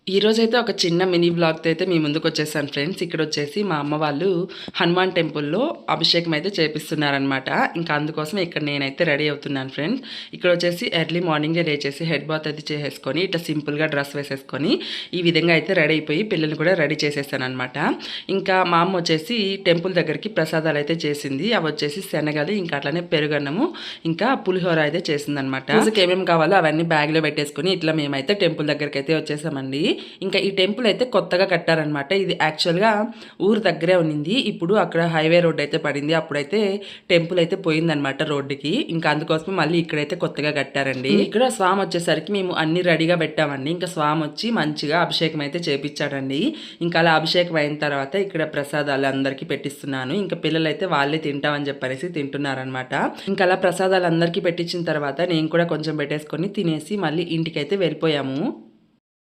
ఈరోజైతే ఒక చిన్న మినీ వ్లాగ్‌తో అయితే మీ ముందుకొచ్చేసాను ఫ్రెండ్స్. ఇక్కడొచ్చేసి మా అమ్మ వాళ్ళు హనుమాన్ టెంపుల్‌లో అభిషేకం అయితే చేపిస్తున్నారనమాట. ఇంకా అందుకోసం ఇక్కడ నేనైతే రెడీ అవుతున్నాను ఫ్రెండ్స్. ఇక్కడొచ్చేసి ఎర్లీ మార్నింగే లేచేసి హెడ్ బాత్ అయితే చేసేసుకొని, ఇట్లా సింపుల్‌గా డ్రెస్ వేసేసుకొని, ఈ విధంగా అయితే రెడీ అయిపోయి పిల్లల్ని కూడా రెడీ చేసేసాననమాట. ఇంకా మా అమ్మ వచ్చేసి టెంపుల్ దగ్గరికి ప్రసాదాలు అయితే చేసింది. అవి వచ్చేసి శనగలు, ఇంకా అట్లనే పెరుగన్నము, ఇంకా పులిహోర అయితే చేసిందనమాట. పూజకి ఏమేమి కావాలో అవన్నీ బ్యాగ్‌లో పెట్టేసుకొని ఇట్లా మేమైతే టెంపుల్ దగ్గరికి అయితే వచ్చేసామండి. ఇంకా ఈ టెంపుల్ అయితే కొత్తగా కట్టారనమాట. ఇది యాక్చువల్గా ఊరు దగ్గరే ఉన్నింది. ఇప్పుడు అక్కడ హైవే రోడ్ అయితే పడింది. అప్పుడైతే టెంపుల్ అయితే పోయిందనమాట రోడ్డుకి. ఇంకా అందుకోసం మళ్ళీ ఇక్కడైతే కొత్తగా కట్టారండి. ఇక్కడ స్వామి వచ్చేసరికి మేము అన్ని రెడీగా పెట్టామండి. ఇంకా స్వామి వచ్చి మంచిగా అభిషేకం అయితే చేపించాడండి. ఇంకా అలా అభిషేకం అయిన తర్వాత ఇక్కడ ప్రసాదాలు అందరికీ పెట్టిస్తున్నాను. ఇంకా పిల్లలు అయితే వాళ్ళే తింటామని చెప్పనేసి తింటున్నారనమాట. ఇంకా అలా ప్రసాదాలు అందరికీ పెట్టించిన తర్వాత నేను కూడా కొంచెం పెట్టేసుకొని తినేసి మళ్ళీ ఇంటికైతే వెళ్ళిపోయాము.